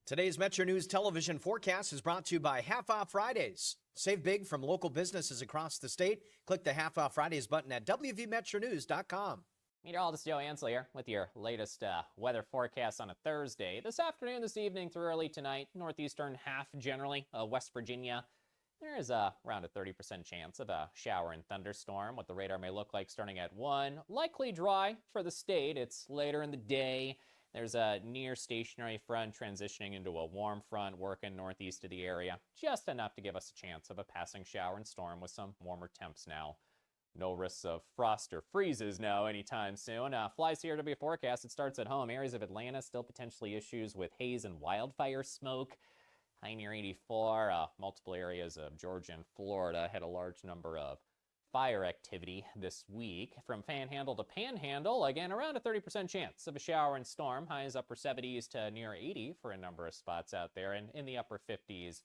Today's Metro News television forecast is brought to you by Half Off Fridays. Save big from local businesses across the state. Click the Half Off Fridays button at WVMetroNews.com. Meteorologist Joe Ansel here with your latest weather forecast on a Thursday. This afternoon, this evening, through early tonight, northeastern half generally, West Virginia. There is around a 30% chance of a shower and thunderstorm. What the radar may look like starting at 1. Likely dry for the state. It's later in the day. There's a near stationary front transitioning into a warm front working northeast of the area. Just enough to give us a chance of a passing shower and storm with some warmer temps now. No risks of frost or freezes now anytime soon. Flies here to be a forecast. It starts at home. Areas of Atlanta still potentially issues with haze and wildfire smoke. High near 84. Multiple areas of Georgia and Florida had a large number of fire activity this week. From Panhandle to Panhandle, again, around a 30% chance of a shower and storm. Highs upper 70s to near 80 for a number of spots out there, and in the upper 50s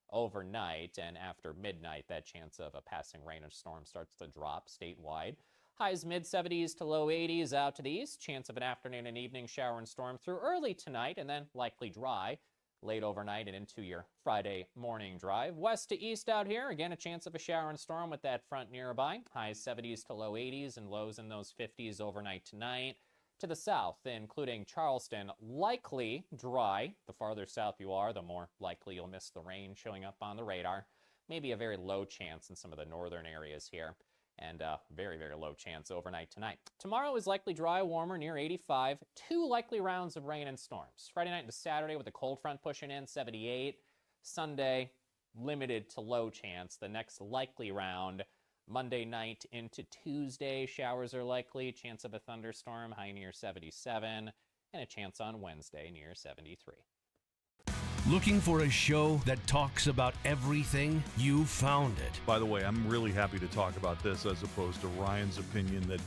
overnight. And after midnight, that chance of a passing rain or storm starts to drop statewide. Highs mid-70s to low 80s out to the east. Chance of an afternoon and evening shower and storm through early tonight, and then likely dry late overnight and into your Friday morning drive. West to east out here, again, a chance of a shower and storm with that front nearby. Highs 70s to low 80s and lows in those 50s overnight tonight. To the south, including Charleston, likely dry. The farther south you are, the more likely you'll miss the rain showing up on the radar. Maybe a very low chance in some of the northern areas here. And very, very low chance overnight tonight. Tomorrow is likely dry, warmer, near 85. 2 likely rounds of rain and storms. Friday night into Saturday with a cold front pushing in, 78. Sunday, limited to low chance. The next likely round, Monday night into Tuesday, showers are likely. Chance of a thunderstorm, high near 77. And a chance on Wednesday, near 73. Looking for a show that talks about everything? You found it. By the way, I'm really happy to talk about this as opposed to Ryan's opinion that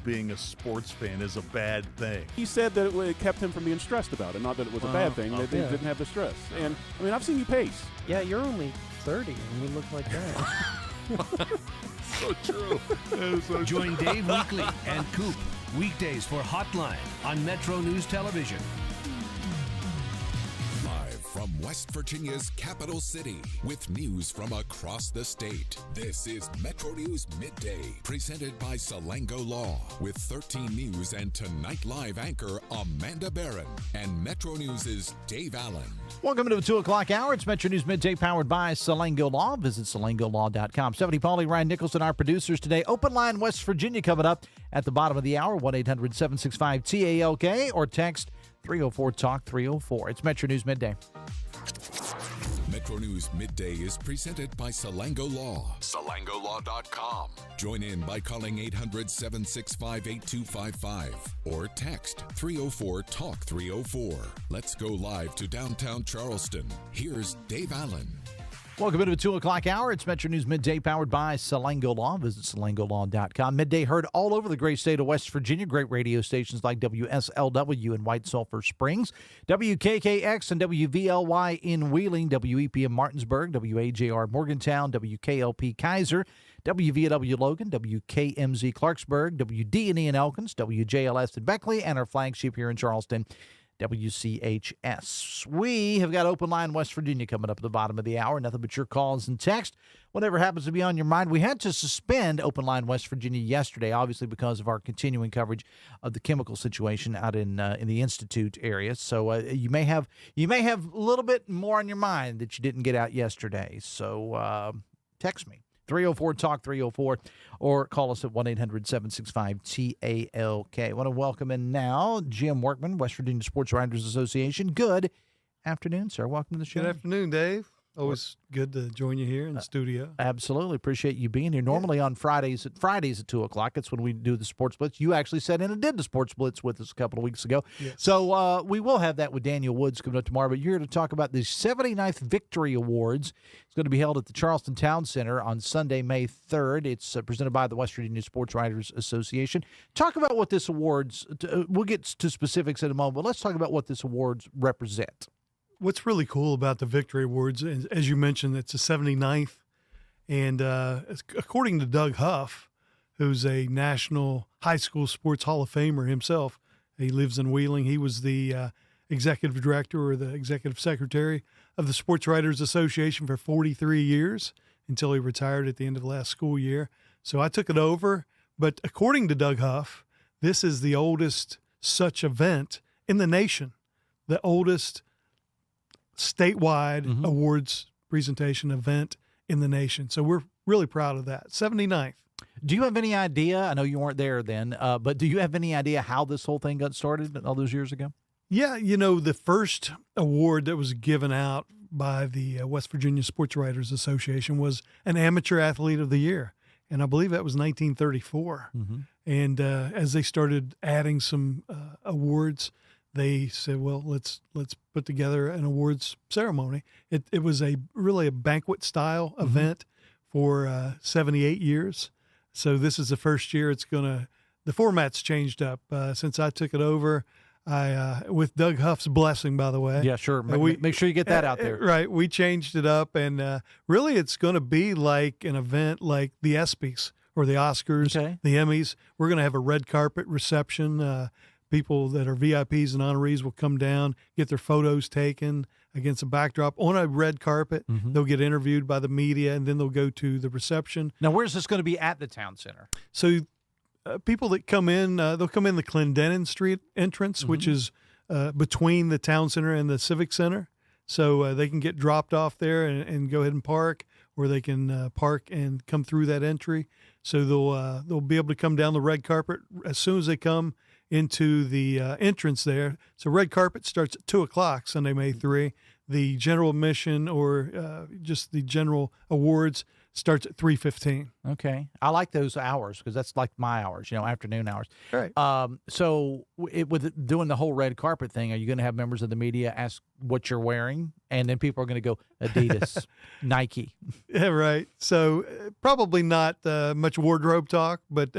being a sports fan is a bad thing. He said that it kept him from being stressed about it, not that it was a bad thing, that they didn't have the stress. And, I mean, I've seen you pace. Yeah, you're only 30 and you look like that. So true. So Join Dave Weekly and Coop weekdays for Hotline on Metro News Television. From West Virginia's capital city, with news from across the state. This is Metro News Midday, presented by Salango Law, with 13 News and Tonight Live anchor Amanda Barron and Metro News' Dave Allen. Welcome to the 2 o'clock hour. It's Metro News Midday, powered by Salango Law. Visit salangolaw.com. Stephanie Pauly, Ryan Nicholson, our producers today. Open line West Virginia coming up at the bottom of the hour, 1-800-765-TALK, or text 304-TALK-304. It's Metro News Midday. Metro News Midday is presented by Salango Law. SalangoLaw.com. Join in by calling 800-765-8255 or text 304-TALK-304. Let's go live to downtown Charleston. Here's Dave Allen. Welcome into the 2 o'clock hour. It's Metro News Midday, powered by Salango Law. Visit salangolaw.com. Midday heard all over the great state of West Virginia. Great radio stations like WSLW in White Sulphur Springs, WKKX and WVLY in Wheeling, WEPM Martinsburg, WAJR Morgantown, WKLP Kaiser, WVW Logan, WKMZ Clarksburg, WD&E in Elkins, WJLS in Beckley, and our flagship here in Charleston, WCHS. We have got Open Line West Virginia coming up at the bottom of the hour. Nothing but your calls and text. Whatever happens to be on your mind. We had to suspend Open Line West Virginia yesterday, obviously because of our continuing coverage of the chemical situation out in the Institute area. So you may have a little bit more on your mind that you didn't get out yesterday. So text me. 304-TALK-304, or call us at 1-800-765-TALK. I want to welcome in now Jim Workman, West Virginia Sportswriters Association. Good afternoon, sir. Welcome to the show. Good afternoon, Dave. Always good to join you here in the studio. Absolutely. Appreciate you being here. Normally on Fridays at 2 o'clock, that's when we do the Sports Blitz. You actually sat in and did the Sports Blitz with us a couple of weeks ago. Yes. So we will have that with Daniel Woods coming up tomorrow. But you're here to talk about the 79th Victory Awards. It's going to be held at the Charleston Town Center on Sunday, May 3rd. It's presented by the West Virginia Sportswriters Association. Talk about what this awards, we'll get to specifics in a moment, but let's talk about what this awards represent. What's really cool about the Victory Awards, as you mentioned, it's the 79th. And according to Doug Huff, who's a National High School Sports Hall of Famer himself, he lives in Wheeling. He was the executive director or the executive secretary of the Sportswriters Association for 43 years until he retired at the end of last school year. So I took it over. But according to Doug Huff, this is the oldest such event in the nation, the oldest statewide awards presentation event in the nation. So we're really proud of that. 79th. Do you have any idea? I know you weren't there then, but do you have any idea how this whole thing got started all those years ago? Yeah, the first award that was given out by the West Virginia Sportswriters Association was an Amateur Athlete of the Year, and I believe that was 1934. And as they started adding some awards, they said, well, let's put together an awards ceremony. It was really a banquet style event for 78 years. So this is the first year the format's changed up since I took it over. With Doug Huff's blessing, by the way. Yeah, sure. Make sure you get that out there. Right. We changed it up, and really it's going to be like an event like the ESPYs or the Oscars, the Emmys. We're going to have a red carpet reception. People that are VIPs and honorees will come down, get their photos taken against a backdrop on a red carpet. They'll get interviewed by the media, and then they'll go to the reception. Now, where's this going to be at the town center? So people that come in, they'll come in the Clendenin Street entrance, which is between the town center and the Civic Center. So they can get dropped off there and go ahead and park, or they can park and come through that entry. So they'll be able to come down the red carpet as soon as they come into the entrance there. So red carpet starts at 2:00 Sunday, May 3. The general admission or just the general awards starts at 3:15. Okay. I like those hours because that's like my hours, afternoon hours. Right. So with doing the whole red carpet thing, are you going to have members of the media ask what you're wearing? And then people are going to go Adidas, Nike. Yeah, right. So probably not much wardrobe talk, but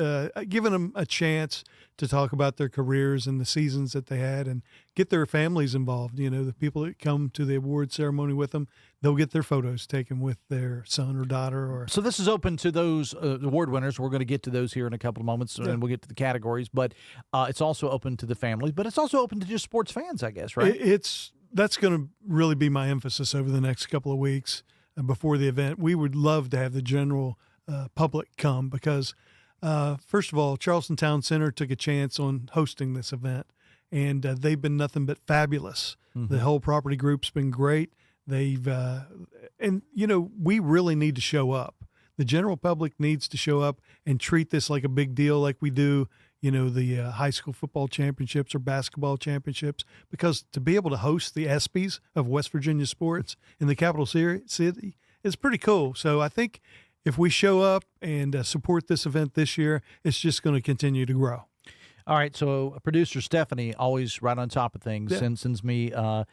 giving them a chance to talk about their careers and the seasons that they had and get their families involved. The people that come to the award ceremony with them, they'll get their photos taken with their son or daughter. So this is open to those award winners. We're going to get to those here in a couple of moments, and we'll get to the categories. But it's also open to the families, but it's also open to just sports fans, I guess, right? That's going to really be my emphasis over the next couple of weeks before the event. We would love to have the general public come because, first of all, Charleston Town Center took a chance on hosting this event, and they've been nothing but fabulous. The whole property group's been great. They've we really need to show up. The general public needs to show up and treat this like a big deal, like we do, the high school football championships or basketball championships, because to be able to host the ESPYs of West Virginia sports in the capital city is pretty cool. So I think if we show up and support this event this year, it's just going to continue to grow. All right. So producer Stephanie, always right on top of things, sends me a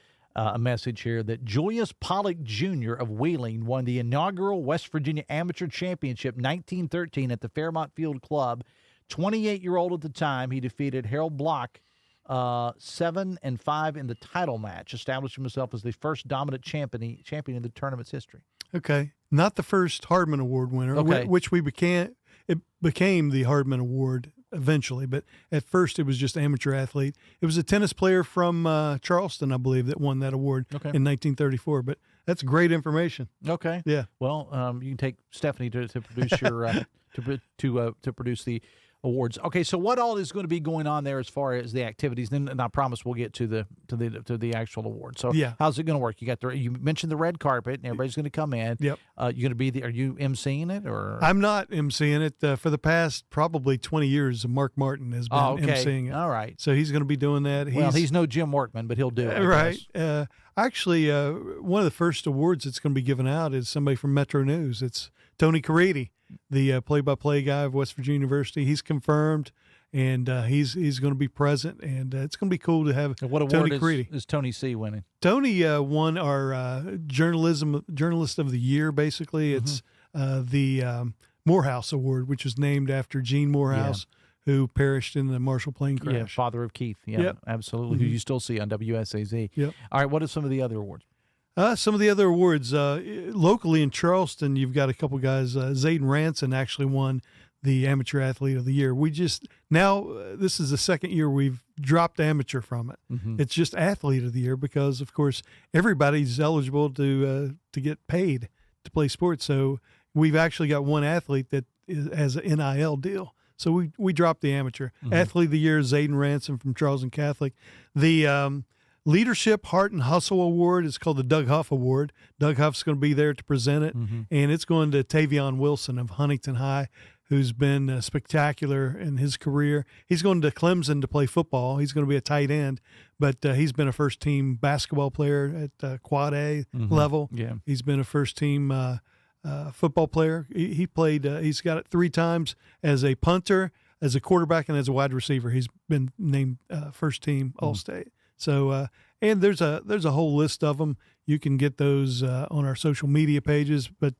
message here that Julius Pollock Jr. of Wheeling won the inaugural West Virginia Amateur Championship 1913 at the Fairmont Field Club. 28-year-old at the time, he defeated Harold Block 7-5 in the title match, establishing himself as the first dominant champion in the tournament's history. Okay. Not the first Hardman Award winner, which became the Hardman Award eventually, but at first it was just amateur athlete. It was a tennis player from Charleston, I believe, that won that award in 1934, but that's great information. Okay. Yeah. Well, you can take Stephanie to produce your to produce the awards. Okay, so what all is going to be going on there as far as the activities? And I promise we'll get to the actual award. So how's it going to work? You mentioned the red carpet, and everybody's going to come in. Yep. You're going to be are you emceeing it or? I'm not emceeing it. For the past probably 20 years, Mark Martin has been emceeing it. All right. So he's going to be doing that. He's no Jim Workman, but he'll do it. Right. Actually, one of the first awards that's going to be given out is somebody from Metro News. It's Tony Caridi, the play-by-play guy of West Virginia University. He's confirmed, and he's going to be present, and it's going to be cool to have what Tony award Caridi. Is Tony C. winning? Tony won our Journalist of the Year, basically. It's the Morehouse Award, which is named after Gene Morehouse, who perished in the Marshall plane crash. Yeah, father of Keith. Yeah, absolutely. Who you still see on WSAZ. Yep. All right, what are some of the other awards? Some of the other awards locally in Charleston, you've got a couple guys. Zayden Ranson actually won the Amateur Athlete of the Year. We just now this is the second year we've dropped amateur from it. It's just Athlete of the Year because, of course, everybody's eligible to get paid to play sports. So we've actually got one athlete that has an NIL deal. So we dropped the amateur. Athlete of the Year is Zayden Ransom from Charleston Catholic. The Leadership Heart and Hustle Award is called the Doug Huff Award. Doug Huff's going to be there to present it, and it's going to Tavion Wilson of Huntington High, who's been spectacular in his career. He's going to Clemson to play football. He's going to be a tight end, but he's been a first-team basketball player at Quad A level. Yeah. He's been a first-team football player. He played. He's got it 3 times as a punter, as a quarterback, and as a wide receiver. He's been named first-team All-State. So, and there's a whole list of them. You can get those on our social media pages. But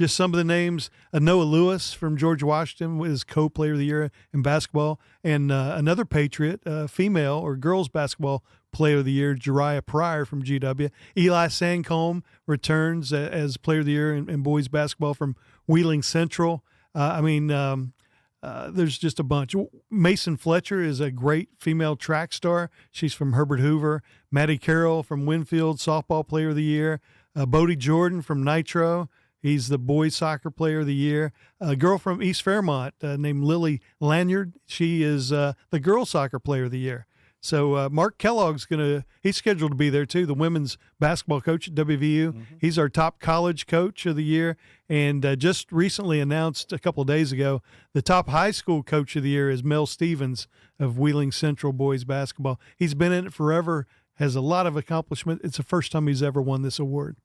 just some of the names: Noah Lewis from George Washington was co-player of the year in basketball, and another Patriot, female or girls basketball player of the year, Jariah Pryor from GW. Eli Sancombe returns as player of the year in boys basketball from Wheeling Central. There's just a bunch. Mason Fletcher is a great female track star. She's from Herbert Hoover. Maddie Carroll from Winfield, softball player of the year. Bodie Jordan from Nitro. He's the boys soccer player of the year. A girl from East Fairmont named Lily Lanyard. She is the girls soccer player of the year. So Mark Kellogg's he's scheduled to be there too, the women's basketball coach at WVU. He's our top college coach of the year, and just recently announced a couple of days ago, the top high school coach of the year is Mel Stevens of Wheeling Central boys basketball. He's been in it forever, has a lot of accomplishment. It's the first time he's ever won this award.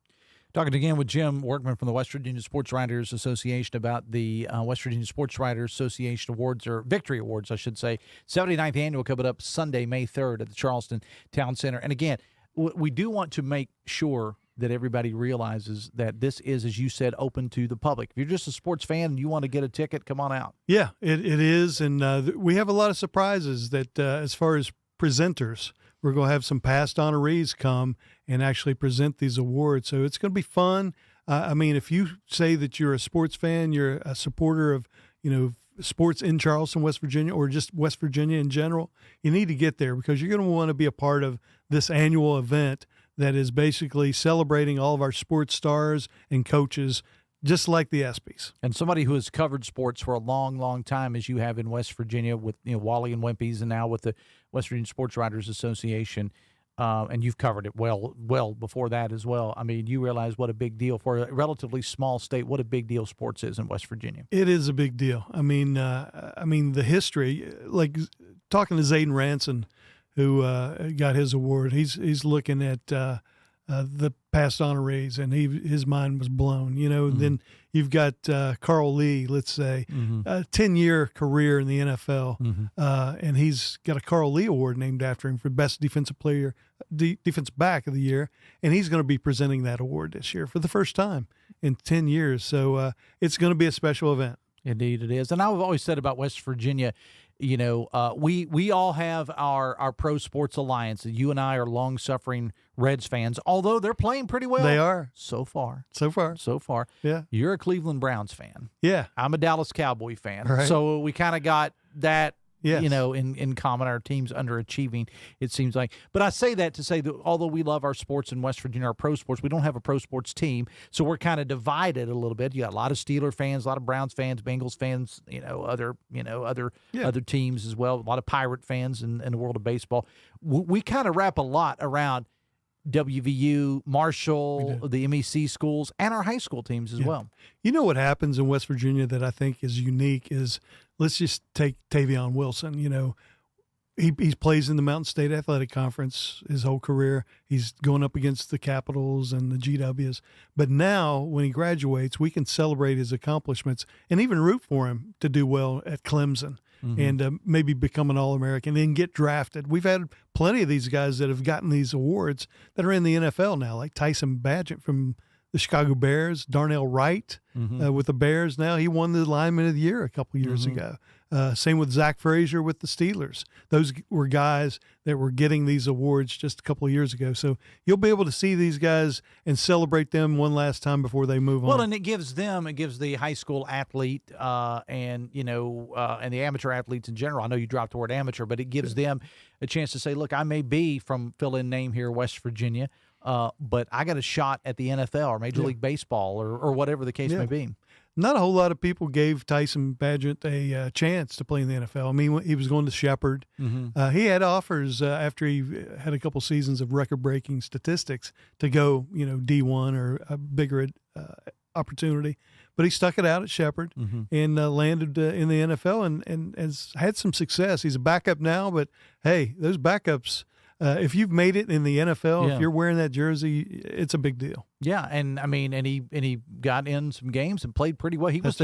Talking again with Jim Workman from the West Virginia Sportswriters Association about the West Virginia Sportswriters Association Awards, or Victory Awards, I should say. 79th annual coming up Sunday, May 3rd at the Charleston Town Center. And again, we do want to make sure that everybody realizes that this is, as you said, open to the public. If you're just a sports fan and you want to get a ticket, come on out. Yeah, it is. And we have a lot of surprises that as far as presenters, we're going to have some past honorees come and actually present these awards. So it's going to be fun. If you say that you're a sports fan, you're a supporter of, sports in Charleston, West Virginia, or just West Virginia in general, you need to get there because you're going to want to be a part of this annual event that is basically celebrating all of our sports stars and coaches, just like the ESPYs. And somebody who has covered sports for a long, long time, as you have in West Virginia with Wally and Wimpy's, and now with the West Virginia Sportswriters Association, and you've covered it well before that as well. I mean, you realize what a big deal for a relatively small state, what a big deal sports is in West Virginia. It is a big deal. The history, like talking to Zayden Ransom, who got his award, he's looking at the past honorees, and his mind was blown. Then you've got Carl Lee, let's say, a 10-year career in the NFL, and he's got a Carl Lee Award named after him for best defensive back of the year, and he's going to be presenting that award this year for the first time in 10 years. So it's going to be a special event. Indeed it is. And I've always said about West Virginia, we all have our pro sports alliance. You and I are long-suffering Reds fans, although they're playing pretty well. They are. So far. Yeah. You're a Cleveland Browns fan. Yeah. I'm a Dallas Cowboy fan. Right. So we kind of got that, yes, in common. Our team's underachieving, it seems like. But I say that to say that although we love our sports in West Virginia, our pro sports, we don't have a pro sports team. So we're kind of divided a little bit. You got a lot of Steeler fans, a lot of Browns fans, Bengals fans, other teams as well. A lot of Pirate fans in the world of baseball. We kind of wrap a lot around WVU, Marshall, the MEC schools, and our high school teams as well. You know what happens in West Virginia that I think is unique is, let's just take Tavion Wilson. He plays in the Mountain State Athletic Conference his whole career. He's going up against the Capitals and the GWs. But now, when he graduates, we can celebrate his accomplishments and even root for him to do well at Clemson. And maybe become an All-American and get drafted. We've had plenty of these guys that have gotten these awards that are in the NFL now, like Tyson Badgett from the Chicago Bears, Darnell Wright with the Bears now. He won the Lineman of the Year a couple years ago. Same with Zach Frazier with the Steelers. Those were guys that were getting these awards just a couple of years ago. So you'll be able to see these guys and celebrate them one last time before they move on. Well, and it gives the high school athlete and the amateur athletes in general. I know you dropped the word amateur, but it gives them a chance to say, look, I may be from fill-in name here, West Virginia, but I got a shot at the NFL or Major League Baseball or whatever the case may be. Not a whole lot of people gave Tyson Badgett a chance to play in the NFL. I mean, he was going to Shepherd. He had offers after he had a couple seasons of record-breaking statistics to go, D1 or a bigger opportunity. But he stuck it out at Shepherd and landed in the NFL and has had some success. He's a backup now, but, hey, those backups – if you've made it in the NFL, if you're wearing that jersey, it's a big deal. Yeah, and I mean, and he got in some games and played pretty well. He was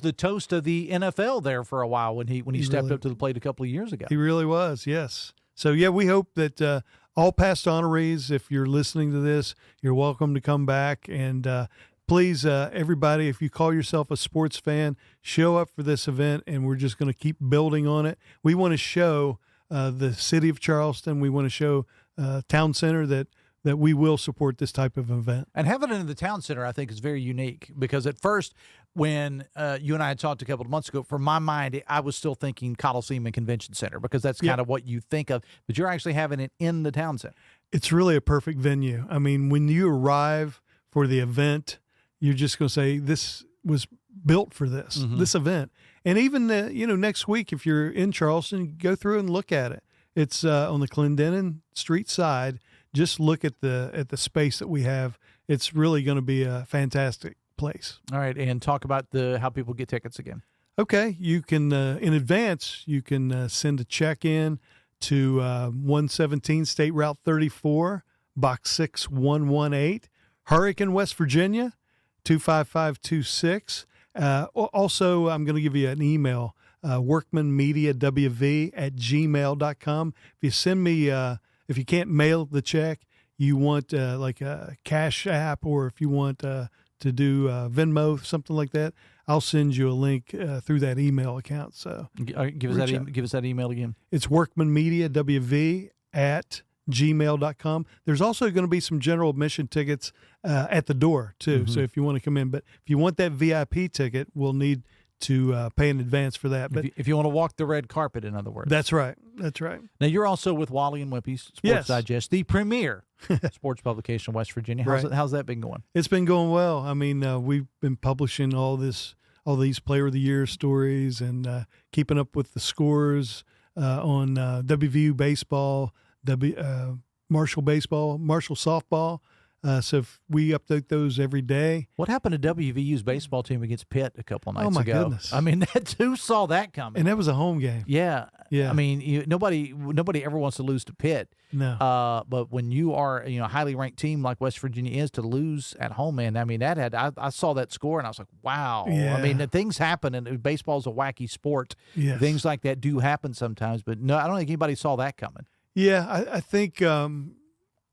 the toast of the NFL there for a while when he stepped up to the plate a couple of years ago. He really was, yes. So yeah, we hope that all past honorees, if you're listening to this, you're welcome to come back and. Please, everybody, if you call yourself a sports fan, show up for this event, and we're just going to keep building on it. We want to show the city of Charleston, we want to show Town Center that we will support this type of event. And having it in the Town Center, I think, is very unique because at first, when you and I had talked a couple of months ago, from my mind, I was still thinking Coliseum and Convention Center because that's kind of what you think of. But you're actually having it in the Town Center. It's really a perfect venue. I mean, when you arrive for the event, you're just going to say, this was built for this event. And even, next week, if you're in Charleston, go through and look at it. It's on the Clendenin Street side. Just look at the space that we have. It's really going to be a fantastic place. All right, and talk about how people get tickets again. Okay, you can, in advance, you can send a check in to 117 State Route 34, Box 6118, Hurricane, West Virginia, 25526. Also, I'm going to give you an email, workmanmediawv@gmail.com. If you send me, if you can't mail the check, you want like a Cash App, or if you want to do Venmo, something like that, I'll send you a link through that email account. So give us that email again. It's workmanmediawv@gmail.com. There's also going to be some general admission tickets at the door too. So if you want to come in, but if you want that VIP ticket, we'll need to pay in advance for that. But if you want to walk the red carpet, in other words. That's right. Now you're also with Wally and Wimpy's Sports Digest, the premier sports publication in West Virginia. How's that been going? It's been going well. I mean, we've been publishing all these Player of the Year stories and keeping up with the scores on WVU baseball, Marshall baseball, Marshall softball. So if we update those every day. What happened to WVU's baseball team against Pitt a couple of nights ago? Oh, my goodness. I mean, who saw that coming? And that was a home game. Yeah. I mean, nobody ever wants to lose to Pitt. No. But when you are, a highly ranked team like West Virginia is, to lose at home, man, I mean, I saw that score and I was like, wow. Yeah. I mean, things happen, and baseball's a wacky sport. Yes. Things like that do happen sometimes, but no, I don't think anybody saw that coming. Yeah, I think,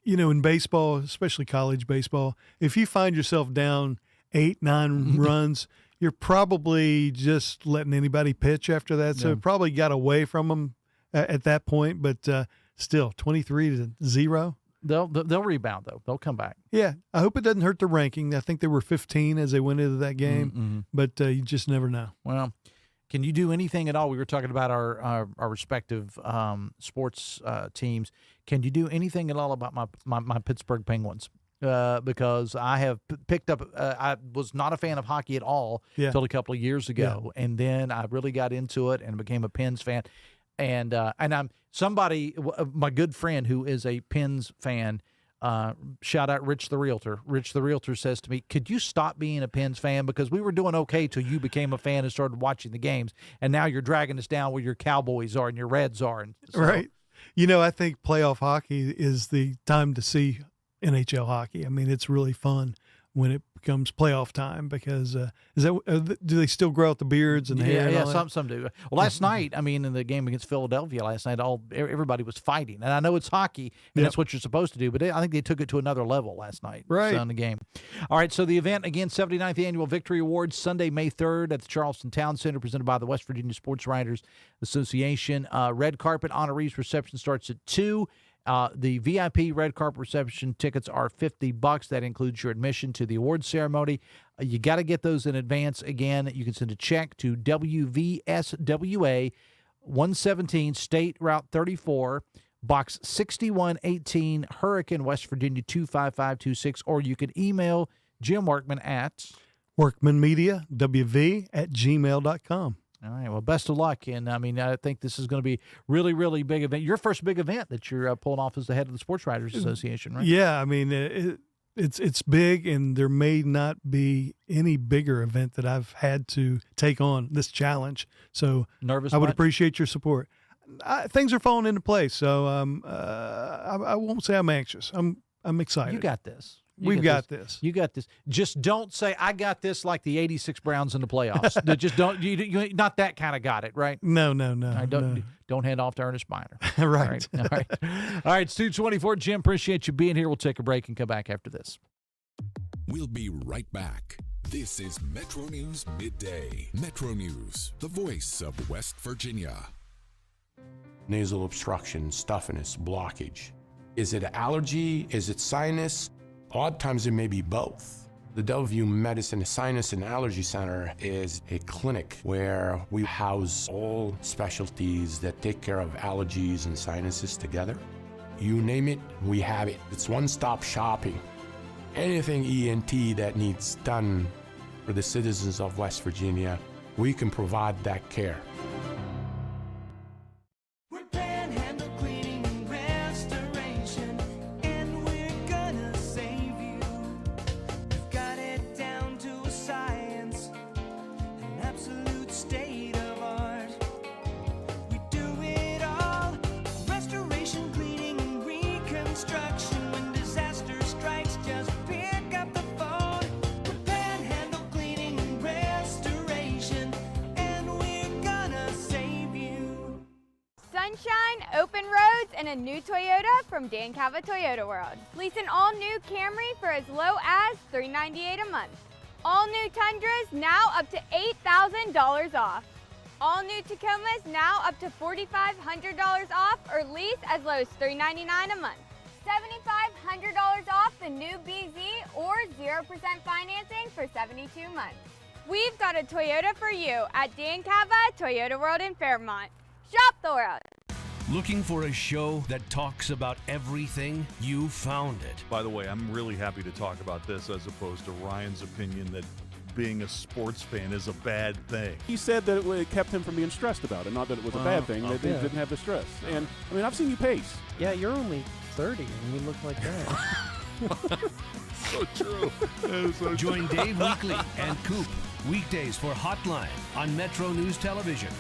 in baseball, especially college baseball, if you find yourself down 8-9 runs, you're probably just letting anybody pitch after that. So it probably got away from them at that point, but still 23-0. They'll rebound, though. They'll come back. Yeah, I hope it doesn't hurt the ranking. I think they were 15 as they went into that game, but you just never know. Well, can you do anything at all? We were talking about our respective sports teams. Can you do anything at all about my Pittsburgh Penguins? Because I have picked up I was not a fan of hockey at all until a couple of years ago, and then I really got into it and became a Pens fan. And I'm somebody, my good friend who is a Pens fan, shout out Rich the Realtor. Rich the Realtor says to me, could you stop being a Pens fan? Because we were doing okay till you became a fan and started watching the games, and now you're dragging us down where your Cowboys are and your Reds are. And so, right. I think playoff hockey is the time to see NHL hockey. I mean, it's really fun when it becomes playoff time, because do they still grow out the beards and the hair? And all that? Some do. Well, last night, I mean, in the game against Philadelphia last night, everybody was fighting, and I know it's hockey, and that's what you're supposed to do, but I think they took it to another level last night. Right in the game. All right, so the event again, 79th Annual Victory Awards, Sunday, May 3rd at the Charleston Town Center, presented by the West Virginia Sportswriters Association. Red carpet honorees reception starts at 2. The VIP red carpet reception tickets are $50. That includes your admission to the awards ceremony. You got to get those in advance. Again, you can send a check to WVSWA 117 State Route 34, Box 6118, Hurricane, West Virginia 25526, or you can email Jim Workman at WorkmanMediaWV@gmail.com. All right. Well, best of luck. And, I mean, I think this is going to be really, really big event. Your first big event that you're pulling off as the head of the Sportswriters Association, right? Yeah. I mean, it's big, and there may not be any bigger event that I've had to take on this challenge. So nervous. I would appreciate your support. Things are falling into place. So I won't say I'm anxious. I'm excited. You got this. We've got this. You got this. Just don't say I got this like the '86 Browns in the playoffs. Just don't. You not that kind of got it, right? No. All right, don't hand off to Ernest Miner. Right. All right. All right. It's 2:24. Jim, appreciate you being here. We'll take a break and come back after this. We'll be right back. This is Metro News Midday. Metro News, the voice of West Virginia. Nasal obstruction, stuffiness, blockage. Is it allergy? Is it sinus? A lot of times it may be both. The WV Medicine Sinus and Allergy Center is a clinic where we house all specialties that take care of allergies and sinuses together. You name it, we have it. It's one-stop shopping. Anything ENT that needs done for the citizens of West Virginia, we can provide that care. Sunshine, open roads, and a new Toyota from Dan Cava Toyota World. Lease an all-new Camry for as low as $398 a month. All new Tundras now up to $8,000 off. All new Tacomas now up to $4,500 off, or lease as low as $399 a month. $7,500 off the new BZ or 0% financing for 72 months. We've got a Toyota for you at Dan Cava Toyota World in Fairmont. Shop the world. Looking for a show that talks about everything? You found it. By the way, I'm really happy to talk about this as opposed to Ryan's opinion that being a sports fan is a bad thing. He said that it kept him from being stressed about it, not that it was a bad thing. They didn't have the stress. And, I mean, I've seen you pace. Yeah, you're only 30 and you look like that. So true. So Join Dave Weekly and Coop weekdays for Hotline on Metro News Television.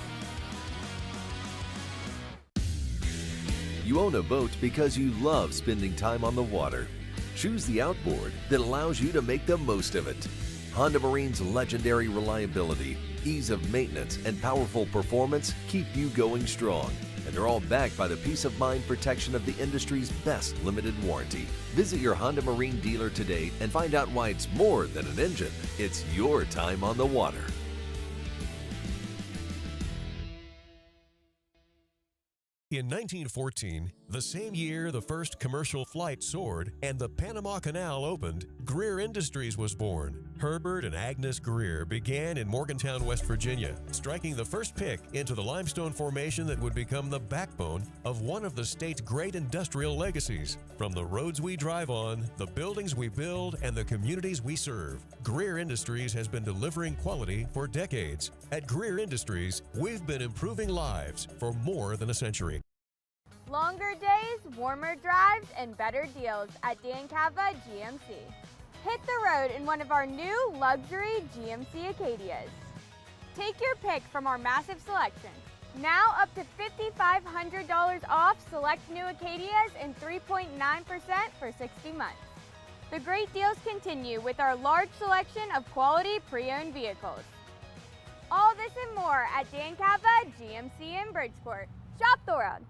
You own a boat because you love spending time on the water. Choose the outboard that allows you to make the most of it. Honda Marine's legendary reliability, ease of maintenance, and powerful performance keep you going strong. And they're all backed by the peace of mind protection of the industry's best limited warranty. Visit your Honda Marine dealer today and find out why it's more than an engine. It's your time on the water. In 1914, the same year the first commercial flight soared and the Panama Canal opened, Greer Industries was born. Herbert and Agnes Greer began in Morgantown, West Virginia, striking the first pick into the limestone formation that would become the backbone of one of the state's great industrial legacies. From the roads we drive on, the buildings we build, and the communities we serve, Greer Industries has been delivering quality for decades. At Greer Industries, we've been improving lives for more than a century. Longer days, warmer drives, and better deals at Dan Cava GMC. Hit the road in one of our new luxury GMC Acadias. Take your pick from our massive selection. Now up to $5,500 off select new Acadias and 3.9% for 60 months. The great deals continue with our large selection of quality pre-owned vehicles. All this and more at Dan Cava GMC in Bridgeport. Shop the world.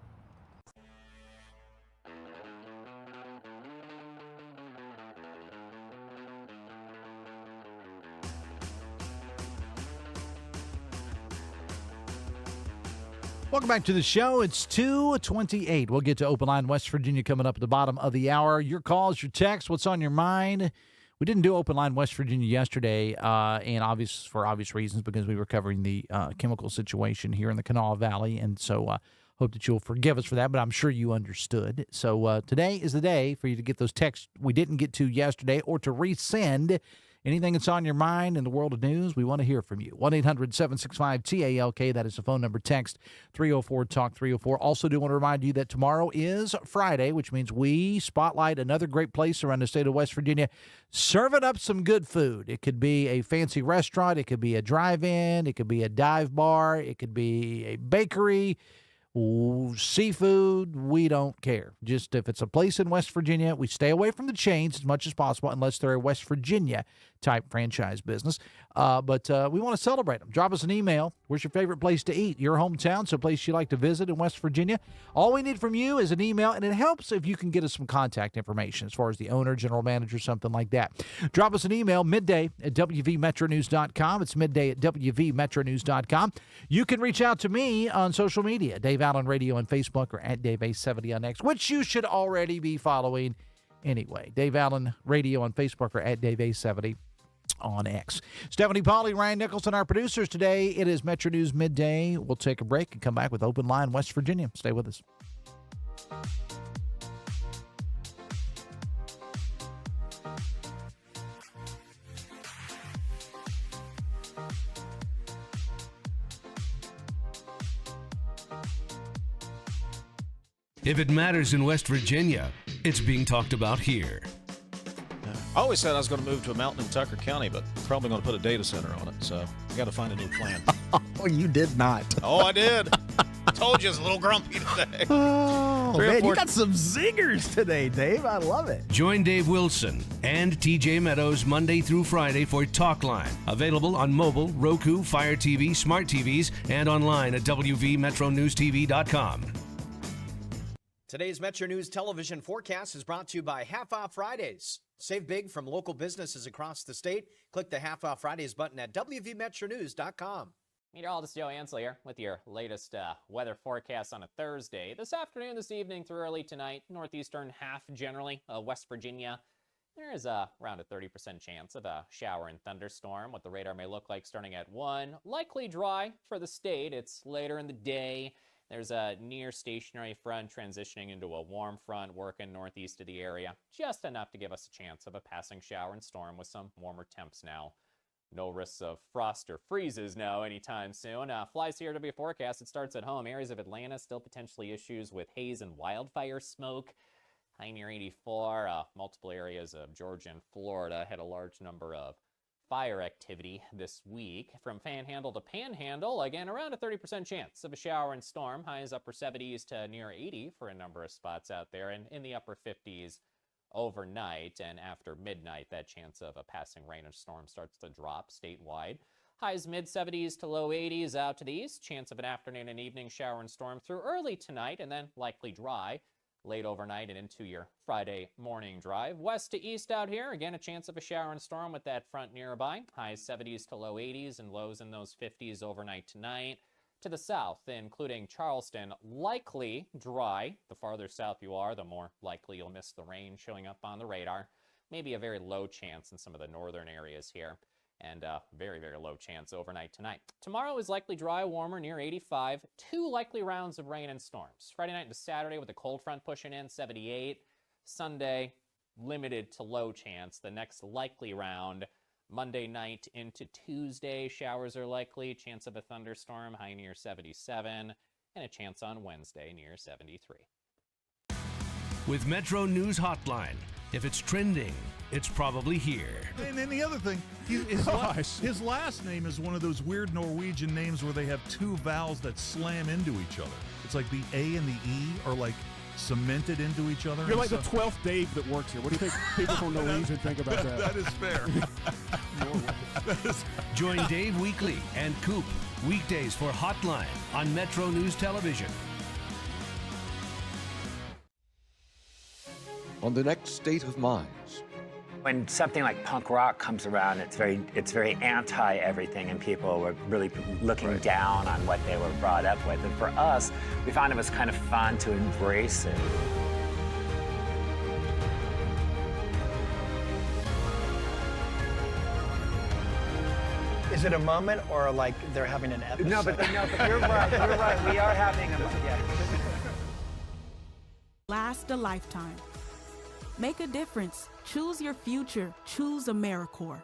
Welcome back to the show. It's 2:28. We'll get to Open Line West Virginia coming up at the bottom of the hour. Your calls, your texts, what's on your mind? We didn't do Open Line West Virginia yesterday, and for obvious reasons, because we were covering the chemical situation here in the Kanawha Valley, and so hope that you'll forgive us for that, but I'm sure you understood. So today is the day for you to get those texts we didn't get to yesterday, or to resend anything that's on your mind in the world of news. We want to hear from you. 1-800-765-TALK. That is the phone number. Text 304-TALK-304. Also do want to remind you that tomorrow is Friday, which means we spotlight another great place around the state of West Virginia, serving up some good food. It could be a fancy restaurant. It could be a drive-in. It could be a dive bar. It could be a bakery. Seafood, we don't care. Just if it's a place in West Virginia, we stay away from the chains as much as possible unless they're a West Virginia type franchise business. But we want to celebrate them. Drop us an email. Where's your favorite place to eat? Your hometown, so a place you like to visit in West Virginia. All we need from you is an email, and it helps if you can get us some contact information as far as the owner, general manager, something like that. Drop us an email, midday@wvmetronews.com. It's midday@wvmetronews.com. You can reach out to me on social media, Dave Allen Radio on Facebook, or at Dave870 on X, which you should already be following anyway. Dave Allen Radio on Facebook, or at Dave870 on X. Stephanie Pauly, Ryan Nicholson, our producers today. It is Metro News Midday. We'll take a break and come back with Open Line West Virginia. Stay with us. If it matters in West Virginia, it's being talked about here. I always said I was going to move to a mountain in Tucker County, but probably going to put a data center on it, so I got to find a new plan. Oh, you did not. Oh, I did. Told you I was a little grumpy today. Oh, man, you got some zingers today, Dave. I love it. Join Dave Wilson and TJ Meadows Monday through Friday for Talk Line. Available on mobile, Roku, Fire TV, smart TVs, and online at WVMetroNewsTV.com. Today's Metro News television forecast is brought to you by Half Off Fridays. Save big from local businesses across the state. Click the Half Off Fridays button at WVMetroNews.com. Meteorologist Joe Ansel here with your latest weather forecast on a Thursday. This afternoon, this evening through early tonight, northeastern half generally, West Virginia. There is around a 30% chance of a shower and thunderstorm. What the radar may look like starting at 1. Likely dry for the state. It's later in the day. There's a near stationary front transitioning into a warm front working northeast of the area. Just enough to give us a chance of a passing shower and storm with some warmer temps now. No risks of frost or freezes now anytime soon. Flies here to be a forecast. It starts at home. Areas of Atlanta still potentially issues with haze and wildfire smoke. High near 84. Multiple areas of Georgia and Florida had a large number of fire activity this week. From Panhandle to Panhandle, again, around a 30% chance of a shower and storm. Highs upper 70s to near 80 for a number of spots out there, and in the upper 50s overnight. And after midnight, that chance of a passing rain or storm starts to drop statewide. Highs mid-70s to low 80s out to the east. Chance of an afternoon and evening shower and storm through early tonight, and then likely dry late overnight and into your Friday morning drive. West to east out here, again, a chance of a shower and storm with that front nearby. Highs 70s to low 80s and lows in those 50s overnight tonight. To the south, including Charleston, likely dry. The farther south you are, the more likely you'll miss the rain showing up on the radar. Maybe a very low chance in some of the northern areas here. And very, very low chance overnight tonight. Tomorrow is likely dry, warmer, near 85. 2 likely rounds of rain and storms. Friday night into Saturday with a cold front pushing in, 78. Sunday, limited to low chance. The next likely round, Monday night into Tuesday, showers are likely. Chance of a thunderstorm, high near 77. And a chance on Wednesday, near 73. With Metro News Hotline. If it's trending, it's probably here. And then the other thing, his last name is one of those weird Norwegian names where they have 2 vowels that slam into each other. It's like the A and the E are like cemented into each other. You're like the 12th Dave that works here. What do you think people from New Orleans would think about that? That is fair. Join Dave weekly and Coop weekdays for Hotline on Metro News Television. On the next State of Minds. When something like punk rock comes around, it's very anti everything, and people were really looking down on what they were brought up with. And for us, we found it was kind of fun to embrace it. Is it a moment or like they're having an episode? No, but you're right. You're right. We are having a moment. Yeah. Last a lifetime. Make a difference. Choose your future. Choose AmeriCorps.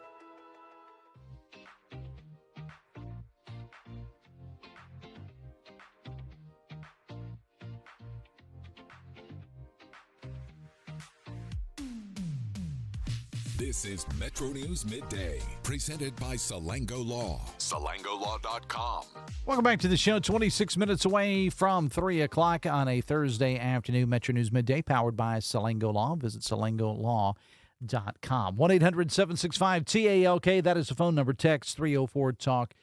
This is Metro News Midday, presented by Salango Law. SalangoLaw.com. Welcome back to the show. 26 minutes away from 3 o'clock on a Thursday afternoon. Metro News Midday, powered by Salango Law. Visit SalangoLaw.com. 1-800-765-TALK. That is the phone number. Text 304-TALK.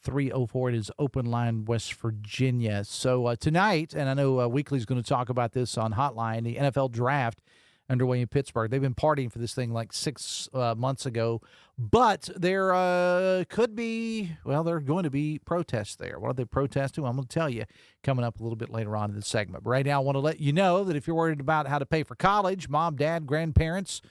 304. It is Open Line, West Virginia. So tonight, and I know Weekly's going to talk about this on Hotline, the NFL Draft underway in Pittsburgh. They've been partying for this thing like 6 months ago, but there could be, well, there are going to be protests there. What are they protesting? Well, I'm going to tell you coming up a little bit later on in the segment. But right now, I want to let you know that if you're worried about how to pay for college, mom, dad, grandparents,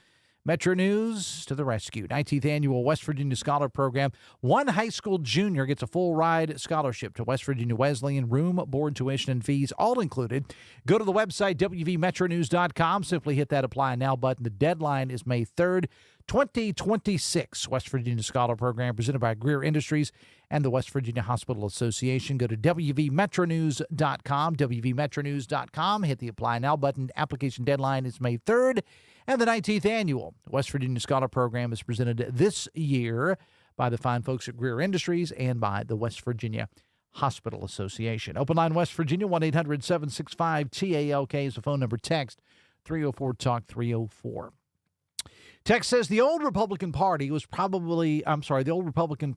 Metro News to the rescue. 19th Annual West Virginia Scholar Program. One high school junior gets a full ride scholarship to West Virginia Wesleyan. Room, board, tuition, and fees all included. Go to the website, WVMetroNews.com. Simply hit that Apply Now button. The deadline is May 3rd, 2026. West Virginia Scholar Program presented by Greer Industries and the West Virginia Hospital Association. Go to WVMetroNews.com, WVMetroNews.com. Hit the Apply Now button. Application deadline is May 3rd. And the 19th Annual West Virginia Scholar Program is presented this year by the fine folks at Greer Industries and by the West Virginia Hospital Association. Open line West Virginia, 1-800-765-TALK is the phone number. Text 304-TALK-304. Text says the old Republican Party was The old Republican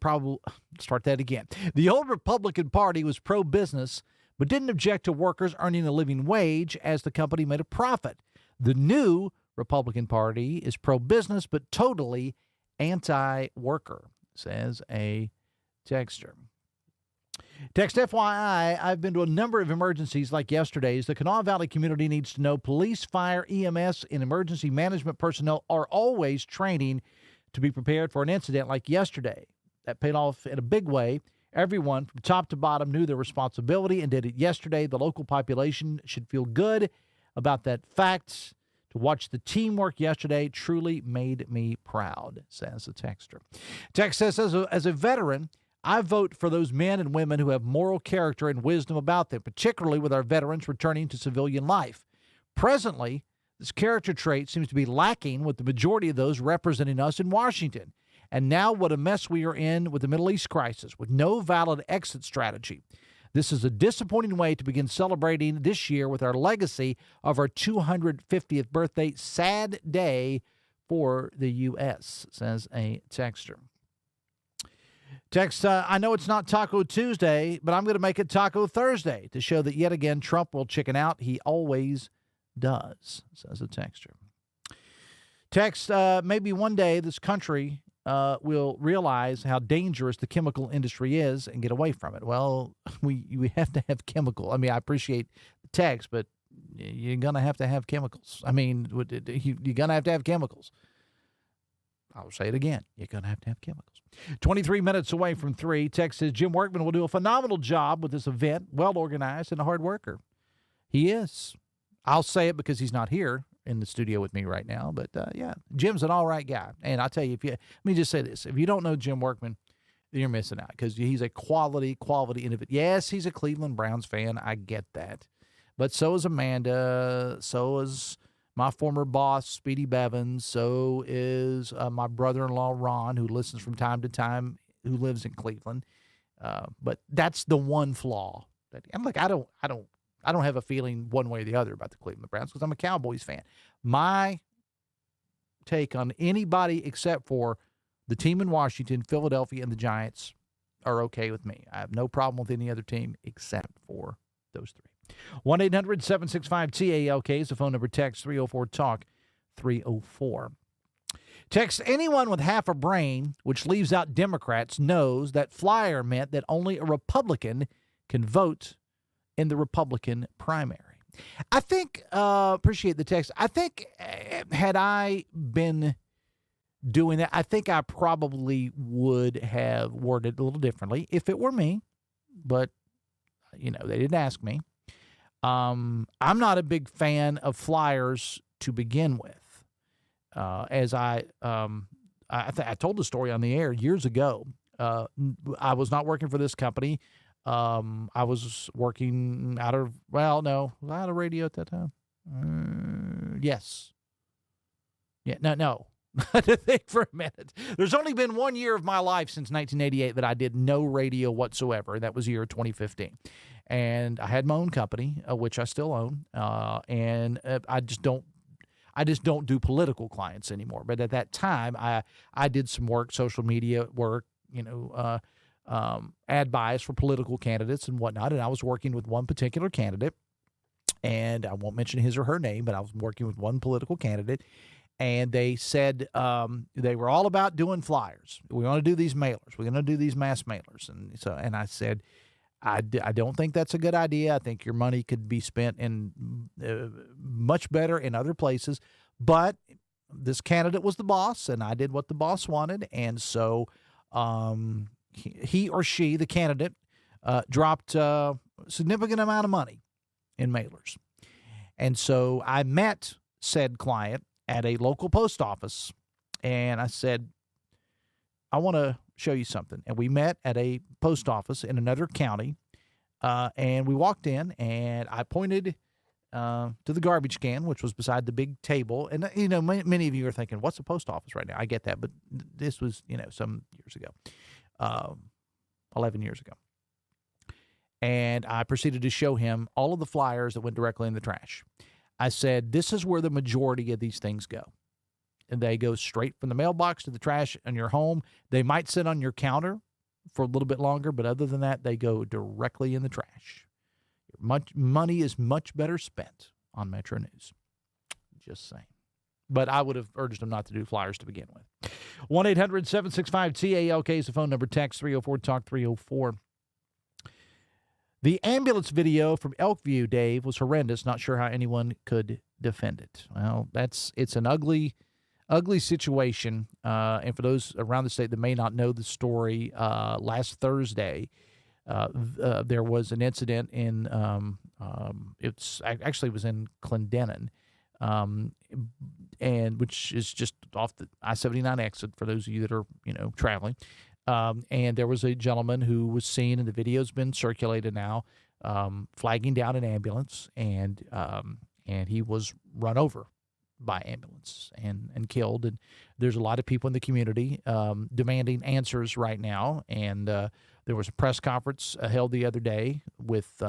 Party was pro-business, but didn't object to workers earning a living wage as the company made a profit. The new Republican Party is pro-business, but totally anti-worker, says a texter. Text FYI, I've been to a number of emergencies like yesterday's. The Kanawha Valley community needs to know police, fire, EMS, and emergency management personnel are always training to be prepared for an incident like yesterday. That paid off in a big way. Everyone from top to bottom knew their responsibility and did it yesterday. The local population should feel good about that fact. To watch the teamwork yesterday truly made me proud, says the texter. Text says, as a veteran, I vote for those men and women who have moral character and wisdom about them, particularly with our veterans returning to civilian life. Presently, this character trait seems to be lacking with the majority of those representing us in Washington. And now what a mess we are in with the Middle East crisis, with no valid exit strategy. This is a disappointing way to begin celebrating this year with our legacy of our 250th birthday. Sad day for the U.S., says a texter. Text, I know it's not Taco Tuesday, but I'm going to make it Taco Thursday to show that yet again Trump will chicken out. He always does, says a texter. Text, maybe one day this country will realize how dangerous the chemical industry is and get away from it. Well, we have to have chemical. I mean, I appreciate the text, but you're going to have chemicals. I mean, you're going to have chemicals. I'll say it again. You're going to have chemicals. 23 minutes away from 3. Text says Jim Workman will do a phenomenal job with this event. Well organized and a hard worker. He is. I'll say it because he's not here in the studio with me right now. But, yeah, Jim's an all right guy. And I'll tell you, let me just say this. If you don't know Jim Workman, then you're missing out because he's a quality individual. Yes, he's a Cleveland Browns fan. I get that. But so is Amanda. So is my former boss, Speedy Bevins. So is my brother-in-law, Ron, who listens from time to time, who lives in Cleveland. But that's the one flaw. And look, I don't I don't have a feeling one way or the other about the Cleveland Browns because I'm a Cowboys fan. My take on anybody except for the team in Washington, Philadelphia, and the Giants are okay with me. I have no problem with any other team except for those three. 1-800-765-TALK is the phone number. Text 304-TALK 304. Text anyone with half a brain, which leaves out Democrats, knows that flyer meant that only a Republican can vote in the Republican primary. I think, appreciate the text. I think had I been doing that, I think I probably would have worded it a little differently if it were me, but, they didn't ask me. I'm not a big fan of flyers to begin with. As I told the story on the air years ago. I was not working for this company. I was working out of radio at that time. Yes. Yeah. No. I had to think for a minute. There's only been 1 year of my life since 1988 that I did no radio whatsoever. That was the year 2015. And I had my own company, which I still own. And I just don't do political clients anymore. But at that time, I did some work, social media work, ad buys for political candidates and whatnot. And I was working with one particular candidate, and I won't mention his or her name, but I was working with one political candidate. And they said they were all about doing flyers. We want to do these mailers. We're going to do these mass mailers. And I said, I don't think that's a good idea. I think your money could be spent in much better in other places. But this candidate was the boss, and I did what the boss wanted. And so he or she, the candidate, dropped a significant amount of money in mailers. And so I met said client at a local post office, and I said, I want to show you something. And we met at a post office in another county, and we walked in, and I pointed to the garbage can, which was beside the big table. And, many of you are thinking, what's a post office right now? I get that, but this was, some years ago, 11 years ago. And I proceeded to show him all of the flyers that went directly in the trash. I said, this is where the majority of these things go. And they go straight from the mailbox to the trash in your home. They might sit on your counter for a little bit longer, but other than that, they go directly in the trash. Money is much better spent on Metro News. Just saying. But I would have urged them not to do flyers to begin with. 1-800-765-TALK is the phone number. Text 304-TALK 304. The ambulance video from Elkview, Dave, was horrendous. Not sure how anyone could defend it. Well, it's an ugly situation. And for those around the state that may not know the story, last Thursday, there was an incident in it was in Clendenin, and which is just off the I-79 exit for those of you that are traveling. And there was a gentleman who was seen, and the video's been circulated now, flagging down an ambulance, and he was run over by ambulance and killed. And there's a lot of people in the community demanding answers right now. And there was a press conference held the other day with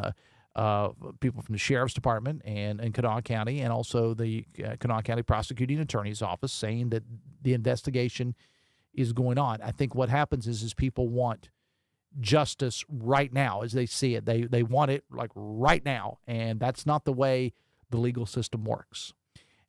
people from the Sheriff's Department and Kanawha County, and also the Kanawha County Prosecuting Attorney's Office, saying that the investigation is going on. I think what happens is people want justice right now as they see it. They want it like right now, and that's not the way the legal system works.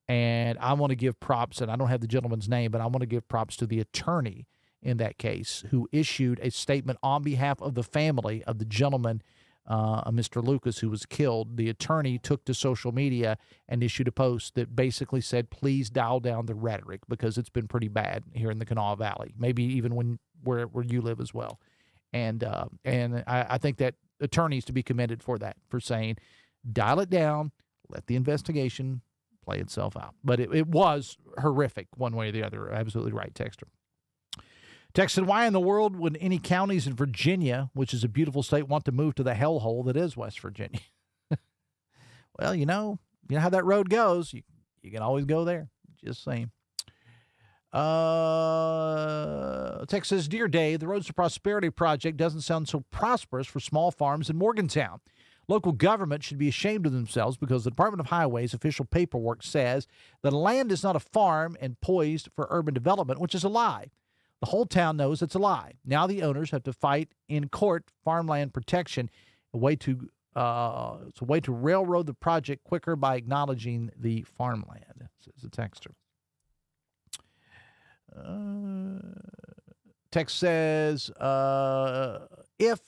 And I want to give props, and I don't have the gentleman's name, but I want to give props to the attorney in that case who issued a statement on behalf of the family of the gentleman, Mr. Lucas, who was killed. The attorney took to social media and issued a post that basically said, please dial down the rhetoric because it's been pretty bad here in the Kanawha Valley, maybe even where you live as well. And I think that attorneys to be commended for that, for saying, dial it down, let the investigation play itself out. But it was horrific one way or the other. Absolutely right, Texter. Texted, why in the world would any counties in Virginia, which is a beautiful state, want to move to the hellhole that is West Virginia? Well, you know how that road goes. You can always go there. Just saying. Text says, Dear Dave, the Roads to Prosperity project doesn't sound so prosperous for small farms in Morgantown. Local government should be ashamed of themselves because the Department of Highways official paperwork says that land is not a farm and poised for urban development, which is a lie. The whole town knows it's a lie. Now the owners have to fight in court farmland protection, it's a way to railroad the project quicker by acknowledging the farmland, says the texter. Text says, if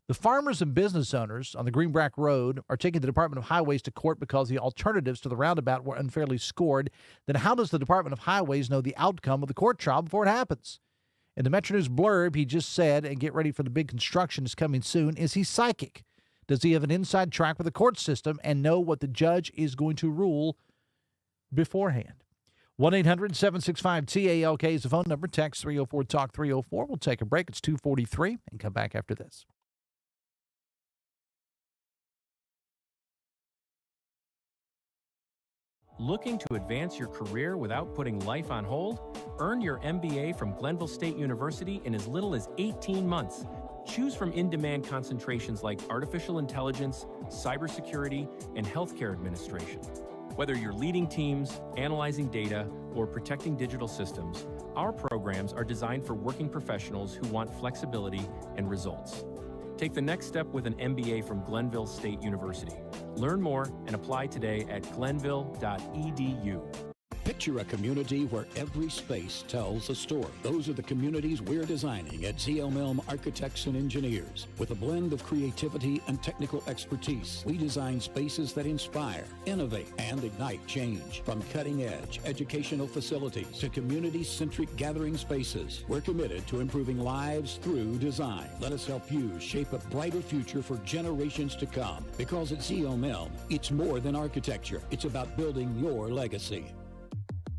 the farmers and business owners on the Greenback Road are taking the Department of Highways to court because the alternatives to the roundabout were unfairly scored, then how does the Department of Highways know the outcome of the court trial before it happens? In the Metro News blurb, he just said, and get ready for the big construction is coming soon. Is he psychic? Does he have an inside track with the court system and know what the judge is going to rule beforehand? 1-800-765-TALK is the phone number. Text 304-TALK-304. We'll take a break. It's 2:43 and come back after this. Looking to advance your career without putting life on hold? Earn your MBA from Glenville State University in as little as 18 months. Choose from in-demand concentrations like artificial intelligence, cybersecurity, and healthcare administration. Whether you're leading teams, analyzing data, or protecting digital systems, our programs are designed for working professionals who want flexibility and results. Take the next step with an MBA from Glenville State University. Learn more and apply today at glenville.edu. Picture a community where every space tells a story. Those are the communities we're designing at ZL Milne Architects and Engineers. With a blend of creativity and technical expertise, we design spaces that inspire, innovate, and ignite change. From cutting-edge educational facilities to community-centric gathering spaces, we're committed to improving lives through design. Let us help you shape a brighter future for generations to come. Because at ZL Milne, it's more than architecture. It's about building your legacy.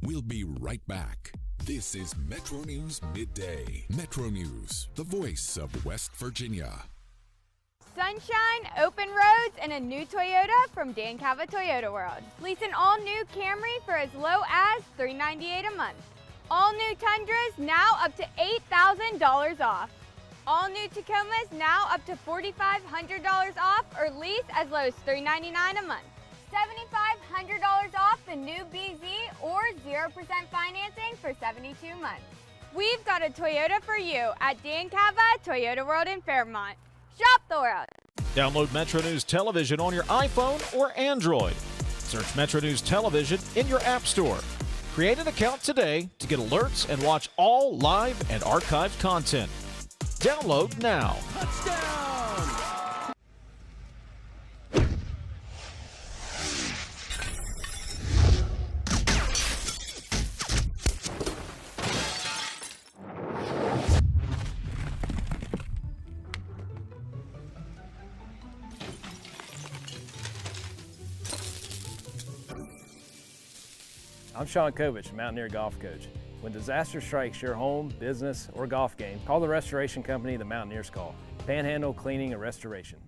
We'll be right back. This is Metro News Midday. Metro News, the voice of West Virginia. Sunshine, open roads, and a new Toyota from Dan Cava Toyota World. Lease an all-new Camry for as low as $398 a month. All new Tundras now up to $8,000 off. All new Tacomas now up to $4,500 off or lease as low as $399 a month. $7,500 off the new BZ or 0% financing for 72 months. We've got a Toyota for you at Dan Cava Toyota World in Fairmont. Shop the world. Download Metro News Television on your iPhone or Android. Search Metro News Television in your app store. Create an account today to get alerts and watch all live and archived content. Download now. Touchdown! I'm Sean Kovich, Mountaineer Golf Coach. When disaster strikes your home, business, or golf game, call the restoration company the Mountaineers call. Panhandle Cleaning and Restoration.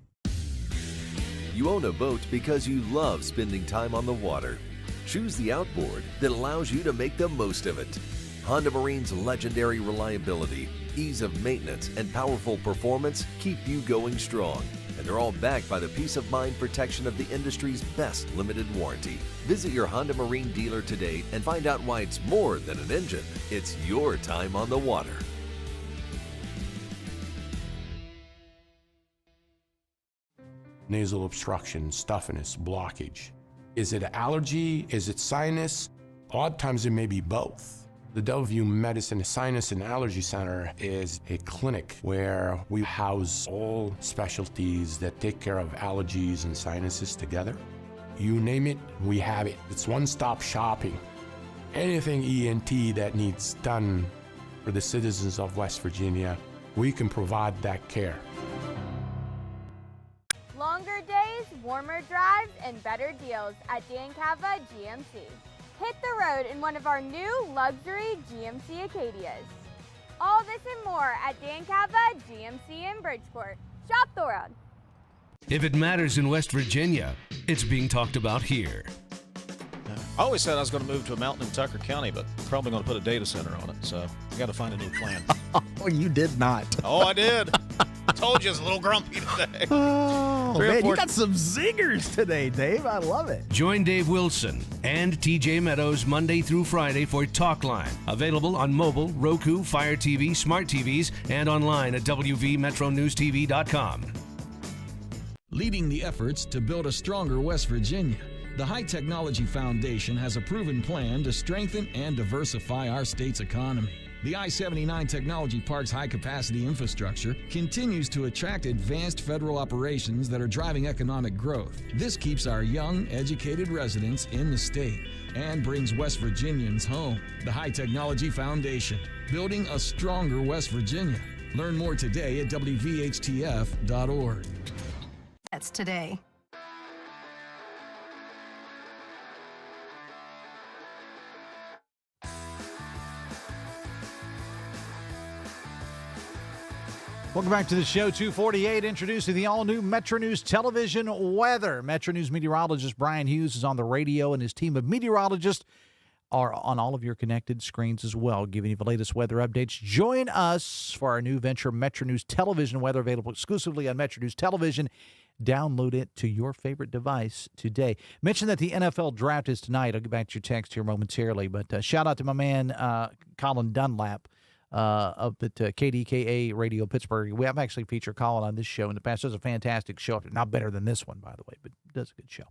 You own a boat because you love spending time on the water. Choose the outboard that allows you to make the most of it. Honda Marine's legendary reliability, ease of maintenance, and powerful performance keep you going strong. And they're all backed by the peace of mind protection of the industry's best limited warranty. Visit your Honda Marine dealer today and find out why it's more than an engine. It's your time on the water. Nasal obstruction, stuffiness, blockage. Is it allergy? Is it sinus? Odd times it may be both. The WV Medicine Sinus and Allergy Center is a clinic where we house all specialties that take care of allergies and sinuses together. You name it, we have it. It's one-stop shopping. Anything ENT that needs done for the citizens of West Virginia, we can provide that care. Longer days, warmer drives, and better deals at Dan Cava GMC. Hit the road in one of our new luxury GMC Acadias. All this and more at Dan Cava GMC in Bridgeport. Shop the world. If it matters in West Virginia, it's being talked about here. I always said I was going to move to a mountain in Tucker County, but probably going to put a data center on it, so I got to find a new plan. Oh, you did not. Oh, I did. told you, it's a little grumpy today. Oh, man, you got some zingers today, Dave. I love it. Join Dave Wilson and TJ Meadows Monday through Friday for Talk Line. Available on mobile, Roku, Fire TV, smart TVs, and online at WVMetroNewsTV.com. Leading the efforts to build a stronger West Virginia, the High Technology Foundation has a proven plan to strengthen and diversify our state's economy. The I-79 Technology Park's high-capacity infrastructure continues to attract advanced federal operations that are driving economic growth. This keeps our young, educated residents in the state and brings West Virginians home. The High Technology Foundation, building a stronger West Virginia. Learn more today at WVHTF.org. That's today. Welcome back to the show. 2:48, introducing the all-new Metro News television weather. Metro News meteorologist Brian Hughes is on the radio, and his team of meteorologists are on all of your connected screens as well, giving you the latest weather updates. Join us for our new venture, Metro News television weather, available exclusively on Metro News Television. Download it to your favorite device today. Mention that the NFL draft is tonight. I'll get back to your text here momentarily, but shout out to my man, Colin Dunlap, up at KDKA Radio Pittsburgh. We have actually featured Colin on this show in the past. Does a fantastic show. Not better than this one, by the way, but does a good show.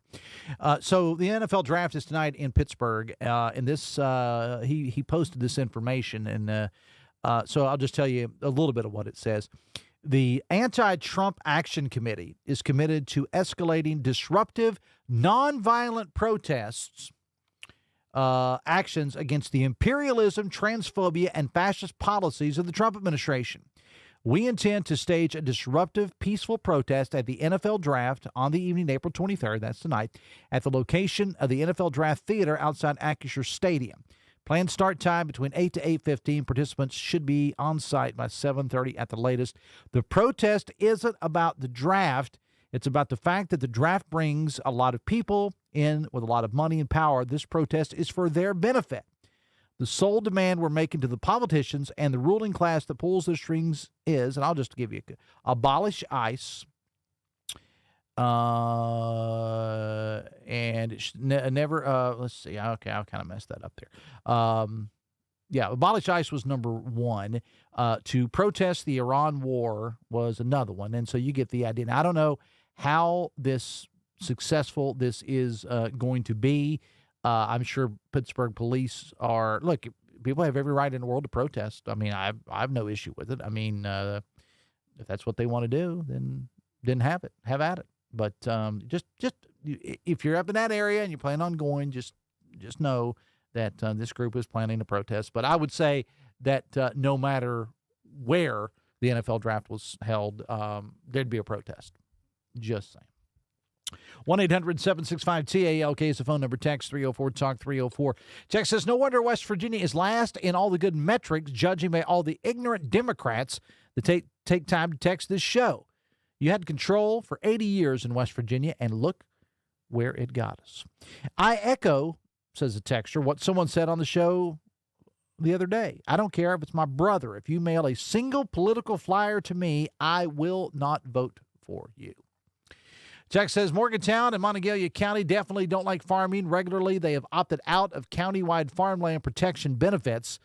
So the NFL draft is tonight in Pittsburgh. And this he posted this information, and so I'll just tell you a little bit of what it says. The Anti-Trump Action Committee is committed to escalating disruptive, nonviolent protests actions against the imperialism, transphobia, and fascist policies of the Trump administration. We intend to stage a disruptive, peaceful protest at the NFL Draft on the evening, April 23rd, that's tonight, at the location of the NFL Draft Theater outside Acrisure Stadium. Planned start time between 8 to 8:15. Participants should be on site by 7:30 at the latest. The protest isn't about the draft. It's about the fact that the draft brings a lot of people in with a lot of money and power. This protest is for their benefit. The sole demand we're making to the politicians and the ruling class that pulls the strings is, and I'll just give you abolish ICE, and it never, let's see, okay, I kind of messed that up there. Abolish ICE was number one. To protest the Iran war was another one, and so you get the idea. Now, I don't know how successful this is going to be. I'm sure Pittsburgh police are, look, people have every right in the world to protest. I mean, I have no issue with it. I mean, if that's what they want to do, then have at it. But just if you're up in that area and you plan on going, just know that this group is planning a protest. But I would say that no matter where the NFL draft was held, there'd be a protest. Just saying. 1-800-765-TALK is the phone number. Text 304-TALK-304. Text says, no wonder West Virginia is last in all the good metrics, judging by all the ignorant Democrats that take time to text this show. You had control for 80 years in West Virginia, and look where it got us. I echo, says the texter, what someone said on the show the other day. I don't care if it's my brother. If you mail a single political flyer to me, I will not vote for you. Jack says, Morgantown and Monongalia County definitely don't like farming regularly. They have opted out of countywide farmland protection benefits.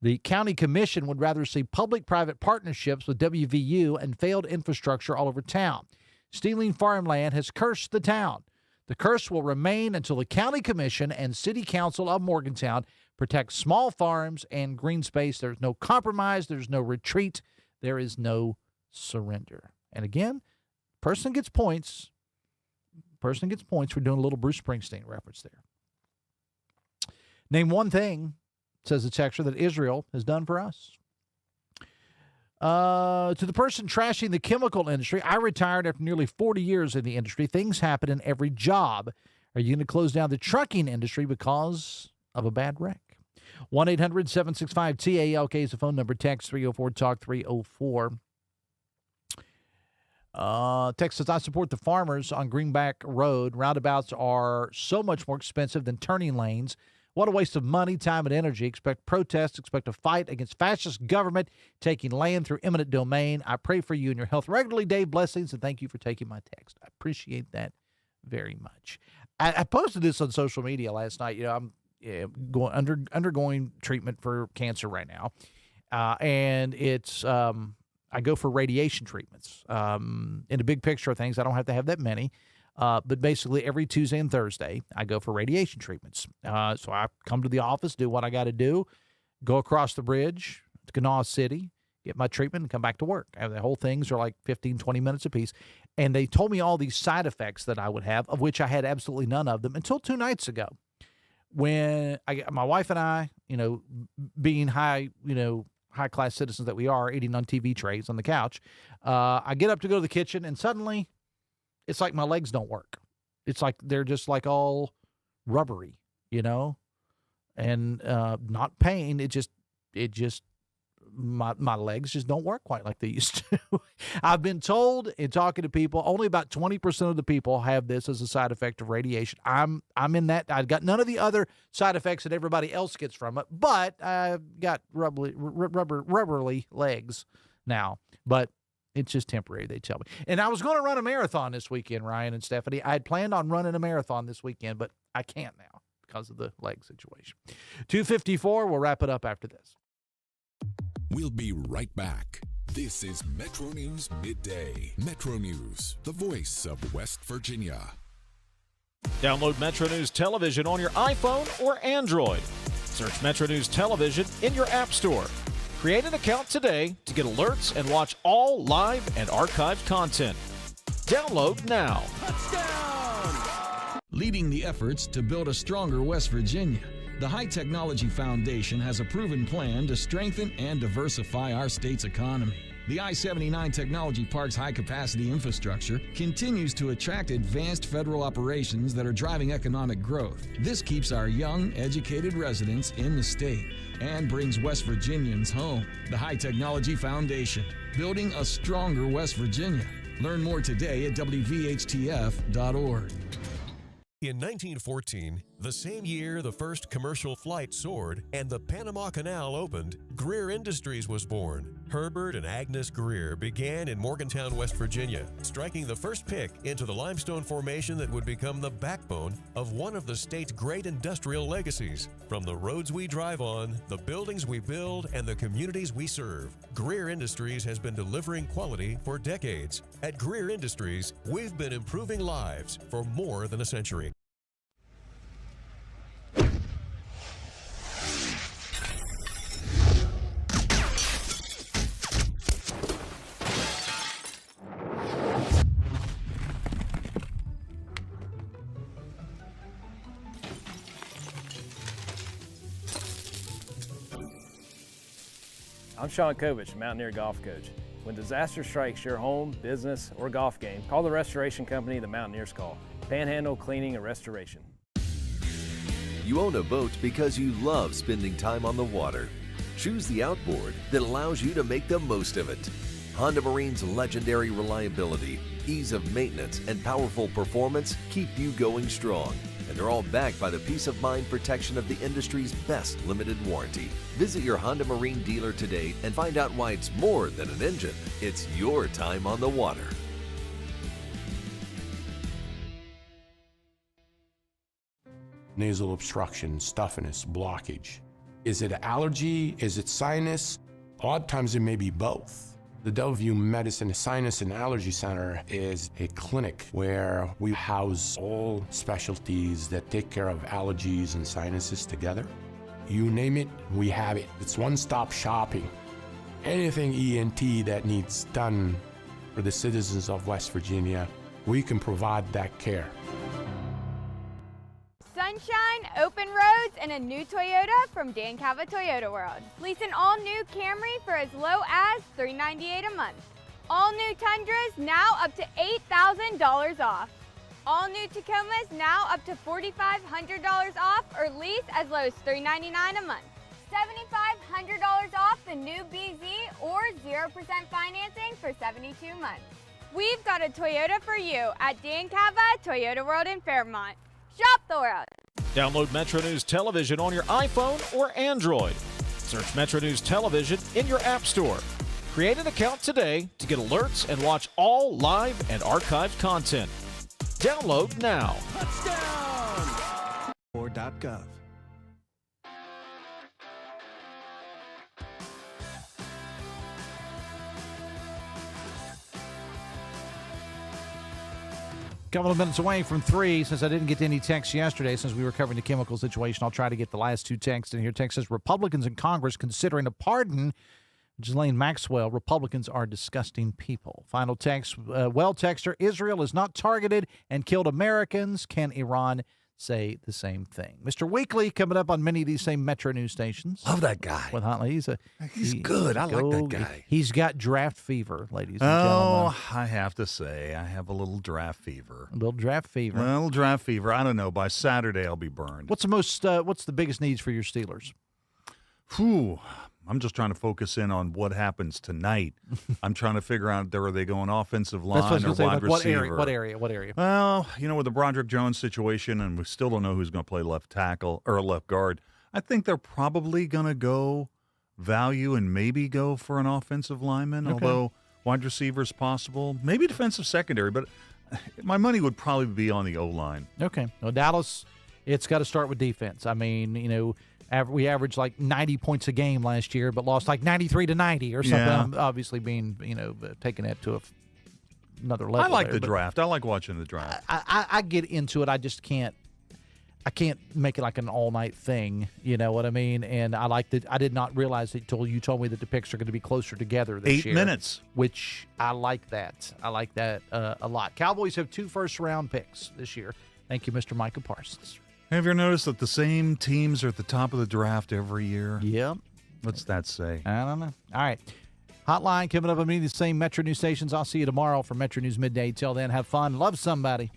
The county commission would rather see public-private partnerships with WVU and failed infrastructure all over town. Stealing farmland has cursed the town. The curse will remain until the county commission and city council of Morgantown protect small farms and green space. There's no compromise. There's no retreat. There is no surrender. And again, person gets points for doing a little Bruce Springsteen reference there. Name one thing, says the texter, that Israel has done for us. To the person trashing the chemical industry, I retired after nearly 40 years in the industry. Things happen in every job. Are you going to close down the trucking industry because of a bad wreck? 1-800-765-TALK is the phone number. Text 304-TALK-304. Text says, I support the farmers on Greenback Road. Roundabouts are so much more expensive than turning lanes. What a waste of money, time, and energy. Expect protests, expect a fight against fascist government taking land through eminent domain. I pray for you and your health regularly, Dave. Blessings, and thank you for taking my text. I appreciate that very much. I posted this on social media last night. You know, I'm undergoing treatment for cancer right now, and it's I go for radiation treatments. In the big picture of things, I don't have to have that many. But basically every Tuesday and Thursday, I go for radiation treatments. So I come to the office, do what I got to do, go across the bridge to Kanawha City, get my treatment, and come back to work. And the whole things are like 15, 20 minutes apiece. And they told me all these side effects that I would have, of which I had absolutely none of them until 2 nights ago. When my wife and I, you know, being high-class citizens that we are, eating on TV trays on the couch, I get up to go to the kitchen, and suddenly it's like my legs don't work. It's like they're just like all rubbery, you know, and not pain. It just my legs just don't work quite like they used to. I've been told in talking to people, only about 20% of the people have this as a side effect of radiation. I'm in that. I've got none of the other side effects that everybody else gets from it, but I've got rubbery legs now. But it's just temporary, they tell me. And I was going to run a marathon this weekend, Ryan and Stephanie. I had planned on running a marathon this weekend, but I can't now because of the leg situation. 2:54, we'll wrap it up after this. We'll be right back. This is Metro News Midday. Metro News, the voice of West Virginia. Download Metro News Television on your iPhone or Android. Search Metro News Television in your App Store. Create an account today to get alerts and watch all live and archived content. Download now. Leading the efforts to build a stronger West Virginia, the High Technology Foundation has a proven plan to strengthen and diversify our state's economy. The I-79 Technology Park's high-capacity infrastructure continues to attract advanced federal operations that are driving economic growth. This keeps our young, educated residents in the state and brings West Virginians home. The High Technology Foundation, building a stronger West Virginia. Learn more today at WVHTF.org. In 1914, the same year the first commercial flight soared and the Panama Canal opened, Greer Industries was born. Herbert and Agnes Greer began in Morgantown, West Virginia, striking the first pick into the limestone formation that would become the backbone of one of the state's great industrial legacies. From the roads we drive on, the buildings we build, and the communities we serve, Greer Industries has been delivering quality for decades. At Greer Industries, we've been improving lives for more than a century. I'm Sean Kovich, Mountaineer Golf Coach. When disaster strikes your home, business, or golf game, call the restoration company the Mountaineers call. Panhandle Cleaning and Restoration. You own a boat because you love spending time on the water. Choose the outboard that allows you to make the most of it. Honda Marine's legendary reliability, ease of maintenance, and powerful performance keep you going strong. And they're all backed by the peace of mind protection of the industry's best limited warranty. Visit your Honda Marine dealer today and find out why it's more than an engine. It's your time on the water. Nasal obstruction, stuffiness, blockage. Is it allergy? Is it sinus? Odd times it may be both. The WV Medicine Sinus and Allergy Center is a clinic where we house all specialties that take care of allergies and sinuses together. You name it, we have it. It's one-stop shopping. Anything ENT that needs done for the citizens of West Virginia, we can provide that care. Sunshine, open roads, and a new Toyota from Dan Cava Toyota World. Lease an all-new Camry for as low as $398 a month. All new Tundras now up to $8,000 off. All new Tacomas now up to $4,500 off or lease as low as $399 a month. $7,500 off the new BZ or 0% financing for 72 months. We've got a Toyota for you at Dan Cava Toyota World in Fairmont. Shop the world. Download Metro News Television on your iPhone or Android. Search Metro News Television in your App Store. Create an account today to get alerts and watch all live and archived content. Download now. Touchdown! Or.gov. Couple of minutes away from 3. Since I didn't get any texts yesterday, since we were covering the chemical situation, I'll try to get the last 2 texts in here. Text says, Republicans in Congress considering a pardon. Ghislaine Maxwell, Republicans are disgusting people. Final text, texter, Israel is not targeted and killed Americans. Can Iran say the same thing? Mr. Weekly coming up on many of these same Metro News stations. Love that guy. With Huntley. He's good. I like that guy. He's got draft fever, ladies and gentlemen. I have to say, I have a little draft fever. A little draft fever. A little draft fever. I don't know. By Saturday, I'll be burned. What's the biggest needs for your Steelers? I'm just trying to focus in on what happens tonight. I'm trying to figure out, are they going offensive line or wide receiver? What area? Well, with the Broderick Jones situation, and we still don't know who's going to play left tackle or left guard, I think they're probably going to go value and maybe go for an offensive lineman, although wide receiver is possible. Maybe defensive secondary, but my money would probably be on the O-line. Okay. Well, Dallas, it's got to start with defense. I mean, we averaged like 90 points a game last year, but lost like 93-90 or something. Yeah. Obviously, being taking that to another level. I like the draft. I like watching the draft. I get into it. I just can't. I can't make it like an all-night thing. You know what I mean? And I like that. I did not realize it until you told me that the picks are going to be closer together this year. 8 minutes, which I like that. I like that a lot. Cowboys have 2 first-round picks this year. Thank you, Mr. Micah Parsons. Have you ever noticed that the same teams are at the top of the draft every year? Yep. What's that say? I don't know. All right. Hotline coming up on many of the same Metro News stations. I'll see you tomorrow for Metro News Midday. Till then, have fun. Love somebody.